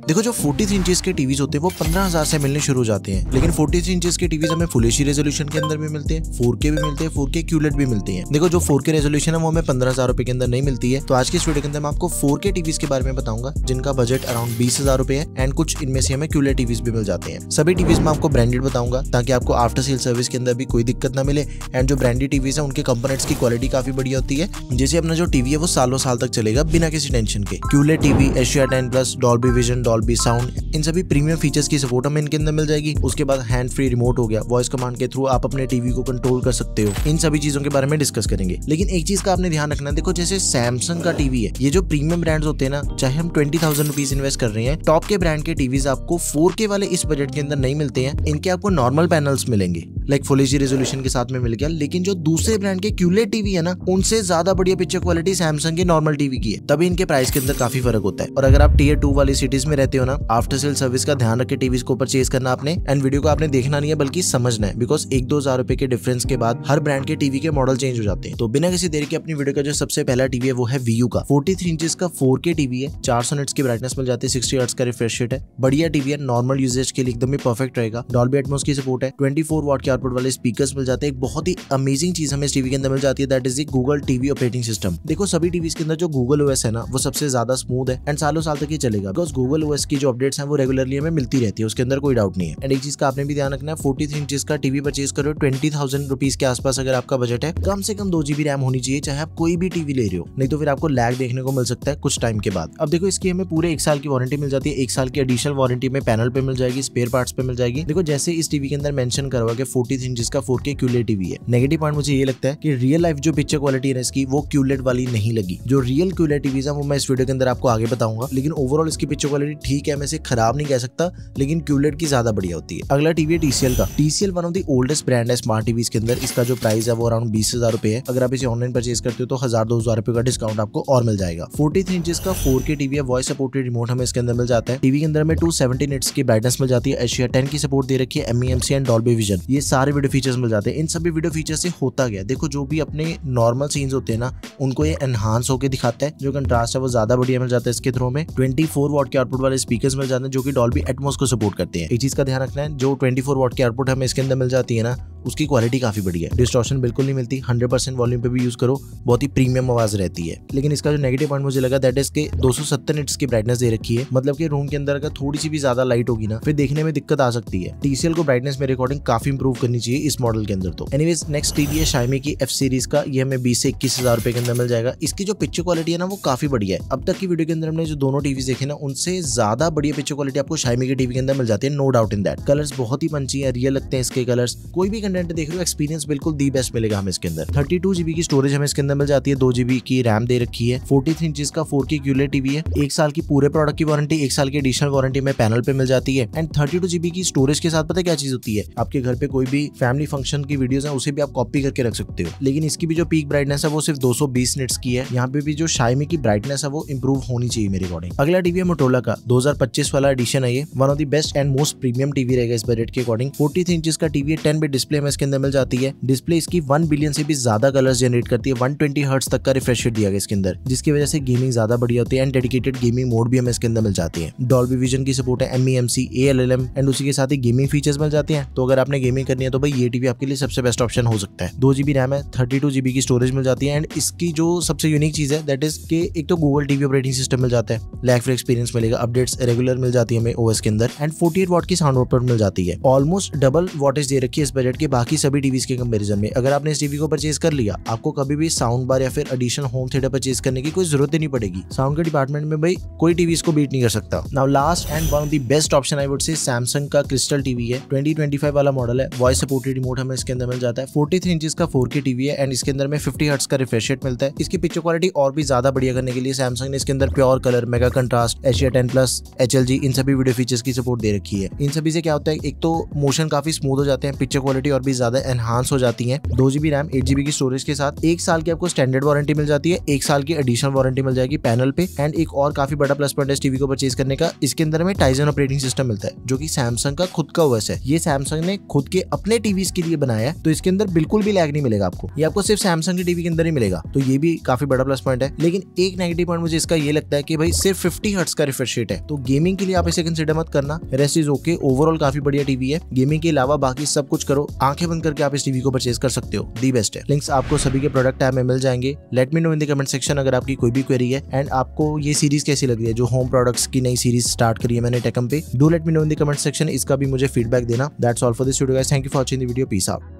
देखो जो 43 इंचेस के टीवीज होते हैं वो 15,000 से मिलने शुरू हो जाते हैं, लेकिन 43 इंचेस के टीवीज हमें फुल एचडी रेजोल्यूशन के अंदर भी मिलते हैं, 4K भी मिलते हैं, 4K QLED भी मिलते हैं। देखो जो 4K रेजोल्यूशन है वो हमें 15,000 रुपए के अंदर नहीं मिलती है। तो आज की इस वीडियो के अंदर मैं आपको 4K टीवीज के बारे में बताऊंगा जिनका बजट अराउंड 20,000 रुपए है, एंड कुछ इनमें से हमें QLED टीवीज भी मिल जाते हैं। सभी टीवीज में आपको ब्रांडेड बताऊंगा ताकि आपको आफ्टर सेल सर्विस के अंदर भी कोई दिक्कत ना मिले, एंड जो ब्रांडेड टीवीज है उनके कंपोनेंट्स की क्वालिटी काफी बढ़िया होती है, जैसे अपना जो टीवी है वो सालों साल तक चलेगा बिना किसी टेंशन के। QLED टीवी, एशिया 10+, डॉल्बी विजन, डॉल्बी साउंड, इन सभी प्रीमियम फीचर्स की सपोर्ट हमें इनके अंदर मिल जाएगी। उसके बाद हैंड फ्री रिमोट हो गया, वॉइस कमांड के थ्रू आप अपने टीवी को कंट्रोल कर सकते हो। इन सभी चीजों के बारे में डिस्कस करेंगे, लेकिन एक चीज का आपने ध्यान रखना है। देखो जैसे सैमसंग का टीवी है, ये जो प्रीमियम ब्रांड्स होते हैं ना, चाहे हम 20,000 रुपीज इन्वेस्ट कर रहे हैं, टॉप के ब्रांड के टीवीज आपको 4K वाले इस बजट के अंदर नहीं मिलते हैं। इनके आपको नॉर्मल पैनल्स मिलेंगे, लाइक फुल एचडी रेजोल्यूशन के साथ में मिल गया, लेकिन जो दूसरे ब्रांड के QLED टीवी है ना, उनसे ज्यादा बढ़िया पिक्चर क्वालिटी सैमसंग के नॉर्मल टीवी की है। तभी इनके प्राइस के अंदर काफी फर्क होता है। और अगर आप टियर 2 वाली सिटीज में रहते हो ना, आफ्टर सेल सर्विस का ध्यान रख के टीवीज को परचेज करना आपने, एंड वीडियो को आपने देखना नहीं है बल्कि समझना है, बिकॉज 1-2 हजार रुपए के डिफरेंस के बाद हर ब्रांड के टीवी के मॉडल चेंज हो जाते हैं। तो बिना किसी देरी के अपनी वीडियो का जो सबसे पहला टीवी है वो है VU का 43 इंचेस का 4K टीवी है, 400 निट्स की ब्राइटनेस मिल जाती है, 60 हर्ट्ज का रिफ्रेश रेट है, बढ़िया टीवी है, नॉर्मल यूजेज के लिए एकदम ही परफेक्ट रहेगा। डॉल्बी एटमॉस की सपोर्ट है, 24 वॉट के आउटपुट वाले स्पीकर्स मिल जाते हैं। एक बहुत ही अमेजिंग चीज हमें इस टीवी के अंदर मिल जाती है, that is the Google TV operating system. देखो सभी टीवीज के अंदर जो गूगल OS है ना, वो सबसे ज्यादा स्मूथ है एंड सालों साल तक ही चलेगा, बिकॉज गूगल OS की जो अपडेट्स हैं वो रेगुलरली हमें मिलती रहती है, उसके अंदर कोई डाउट नहीं है। एंड एक चीज का आपने भी ध्यान रखना है, 43 इंचेस का टीवी परचेज करो 20,000 रुपीज के आसपास अगर आपका बजट है, कम से कम 2 GB रैम होनी चाहिए, चाहे आप कोई भी टीवी ले रहे हो, नहीं तो फिर आपको लैग देखने को मिल सकता है कुछ टाइम के बाद। अब देखो इसकी हमें पूरे 1 साल की वारंटी मिल जाती है, 1 साल की एडिशनल वारंटी में पैनल पे मिल जाएगी, स्पेयर पार्ट्स पे मिल जाएगी। देखो जैसे इस टीवी के अंदर मेंशन करा हुआ है कि 43 इंचेस का 4K QLED टीवी है। नेगेटिव पॉइंट मुझे ये लगता है कि रियल लाइफ जो पिक्चर क्वालिटी है इसकी वो QLED वाली नहीं लगी। जो रियल QLED टीवीज है वो मैं इस वीडियो के अंदर आपको आगे बताऊंगा, लेकिन ओवरऑल इसकी पिक्चर क्वालिटी ठीक है, मैं इसे खराब नहीं कह सकता, लेकिन QLED की ज्यादा बढ़िया होती है। अगला टीवी है TCL का। TCL one of the oldest brand है स्मार्ट टीवीज के अंदर। इसका जो प्राइस है वो अराउंड 20,000 रुपए है। अगर आप इसे ऑनलाइन परचेज करते हो तो 1,000-2,000 रुपए का डिस्काउंट आपको और मिल जाएगा। 43 इंचेस का 4K टीवी है, वॉइस सपोर्टेड रिमोट हमें इसके अंदर मिल जाता है। टीवी के अंदर में 270 निट्स की ब्राइटनेस मिल जाती है, एशिया 10 की सपोर्ट दे रखी है, MEMC एंड डॉल्बी विजन, ये सारे वीडियो फीचर्स मिल जाते हैं। इन सभी वीडियो फीचर से होता गया, देखो जो भी अपने नॉर्मल सीन्स होते हैं ना, उनको ये एनहांस होकर दिखाता है, जो कंट्रास्ट है वो ज्यादा बढ़िया मिल जाता है इसके थ्रू में। 24 वॉट के आउटपुट वाले स्पीकर्स मिल जाते हैं जो कि डॉल्बी एटमॉस को सपोर्ट करते हैं। एक चीज का ध्यान रखना है, जो 24 वॉट की आउटपुट हमें इसके अंदर मिल जाती है ना, उसकी क्वालिटी काफी बढ़िया है, डिस्टॉर्शन बिल्कुल नहीं मिलती, 100% वॉल्यूम पे भी यूज करो, बहुत ही प्रीमियम आवाज रहती है। लेकिन इसका जो नेगेटिव पॉइंट मुझे लगा दैट इज के 270 निट्स की ब्राइटनेस दे रखी है, मतलब कि रूम के अंदर अगर थोड़ी सी भी ज्यादा लाइट होगी ना, फिर देखने में दिक्कत आ सकती है। TCL को ब्राइटनेस में रिकॉर्डिंग काफी इंप्रूव करनी चाहिए इस मॉडल के अंदर। तो एनीवेज नेक्स्ट टीवी है Xiaomi की F सीरीज का, ये हमें 20 से 21,000 रुपए के अंदर मिल जाएगा। इसकी जो पिक्चर क्वालिटी है ना वो काफी बढ़िया है। अब तक की वीडियो के अंदर हमने जो दोनों टीवीज देखे ना, उनसे ज्यादा बढ़िया पिक्चर क्वालिटी आपको Xiaomi के टीवी के अंदर मिल जाती है, no doubt in that. Colours बहुत ही पंची है, रियल लगते हैं इसके कलर्स। कोई भी कंटेंट देख रहे हो एक्सपीरियंस बिल्कुल दी बेस्ट मिलेगा हमें इसके अंदर। 32 GB की स्टोरेज हमें इसके अंदर मिल जाती है, 2 GB की रैम दे रखी है, 43 इंचेस का 4K QLED टीवी है, 1 साल की पूरे प्रोडक्ट की वारंटी, 1 साल की एडिशनल वारंटी में पैनल पे मिल जाती है। एंड 32 GB की स्टोरेज के साथ पता है क्या चीज होती है, आपके घर पे कोई भी फैमिली फंक्शन की वीडियोस है उसे भी आप कॉपी करके रख सकते हो। लेकिन इसकी भी जो पीक ब्राइटनेस है वो सिर्फ 220 निट्स की है। यहाँ पे भी जो Xiaomi की ब्राइटनेस है वो इंप्रूव होनी चाहिए मेरे अकॉर्डिंग। अगला टीवी है Motorola का 2025 वाला एडिशन है, ये one of the best and most premium TV रहेगा इस बजट के अकॉर्डिंग। 43 इंचेस का टीवी है, 10 बिट डिस्प्ले में इसके अंदर मिल जाती है। डिस्प्ले इसकी 1 बिलियन से भी ज्यादा कलर्स जनरेट करती है, 120 हर्ट्ज तक का रिफ्रेश रेट दिया गया इसके अंदर, जिसकी वजह से गेमिंग ज्यादा बढ़िया होती है एंड डेडिकेटेड गेमिंग मोड भी हमें इसके अंदर मिल जाती है। डॉल्बी विजन की सपोर्ट है, MEMC, ALLM एंड उसी के साथ ही गेमिंग फीचर्स मिल जाते हैं। तो अगर आपने गेमिंग करनी है तो भाई ये टीवी आपके लिए सबसे बेस्ट ऑप्शन हो सकता है। 2 GB रैम है, 32 GB की स्टोरेज मिल जाती है। एंड इसकी जो सबसे यूनिक चीज है दैट इज के एक तो गूगल टीवी ऑपरेटिंग सिस्टम मिल जाता है, लैग फ्री एक्सपीरियंस मिलेगा, अपडेट्स रेगुलर मिल जाती है हमें OS के अंदर, एंड 48 वॉट की साउंड आउटपुट मिल जाती है। ऑलमोस्ट डबल वॉटेज दे रखी है इस बजट के बाकी सभी टीवीज के कंपेरिजन में। अगर आपने इस टीवी को परचेज कर लिया, आपको कभी भी साउंड बार या फिर एडिशनल होम थिएटर परचेज करने की कोई जरूरत ही नहीं पड़ेगी। साउंड के डिपार्टमेंट में भाई कोई टीवी इसको बीट नहीं कर सकता। Now last and one of the best option I would say Samsung का क्रिस्टल टीवी है, 2025 वाला मॉडल है, वॉइस सपोर्टेड रिमोट हमें इसके अंदर मिल जाता है। 43 इंचेस का 4K टीवी है एंड इसके अंदर में 50 हर्ट्ज का रिफ्रेश रेट मिलता है। इसकी पिक्चर क्वालिटी और भी ज्यादा बढ़िया करने के लिए सैमसंग ने इसके अंदर pure colour, mega contrast, Asia 10+, HLG इन सभी वीडियो फीचर्स की सपोर्ट दे रखी है। इन सभी से क्या होता है, एक तो मोशन काफी स्मूथ हो जाते हैं, पिक्चर क्वालिटी और भी ज्यादा एनहांस हो जाती है। 2 GB रैम 8 GB की स्टोरेज के साथ 1 साल की आपको स्टैंडर्ड वारंटी मिल जाती है, 1 साल की एडिशनल वारंटी मिल जाएगी पैनल पे। एंड एक और काफी बड़ा प्लस पॉइंट है टीवी को परचेज करने का, इसके अंदर में टाइजन ऑपरेटिंग सिस्टम मिलता है जो कि सैमसंग का खुद का ओएस है। ये सैमसंग ने खुद के अपने टीवीज के लिए बनाया है, तो इसके अंदर बिल्कुल भी लैग नहीं मिलेगा आपको, ये आपको सिर्फ सैमसंग के टीवी के अंदर ही मिलेगा, तो ये भी काफी बड़ा प्लस पॉइंट है। लेकिन एक नेगेटिव पॉइंट मुझे इसका ये लगता है कि भाई सिर्फ 50 हर्ट्ज का रिफ्रेश रेट है, तो गेमिंग के लिए आप इसे कंसीडर मत करना। रेस्ट इज ओके, ओवरऑल काफी बढ़िया टीवी है। गेमिंग के अलावा बाकी सब कुछ करो, आंखें बंद करके आप इस टीवी को परचेज कर सकते हो, दी बेस्ट है। लिंक्स आपको सभी के प्रोडक्ट टैब में मिल जाएंगे। Let me know in the comment section अगर आपकी कोई भी क्वेरी है एंड आपको ये सीरीज कैसी लग रही है, जो होम प्रोडक्ट्स की नई सीरीज स्टार्ट करी है मैंने टेकम पे। Do let me know in the comment section, इसका भी मुझे फीडबैक देना। That's all for this video guys, thank you for watching the video, peace out.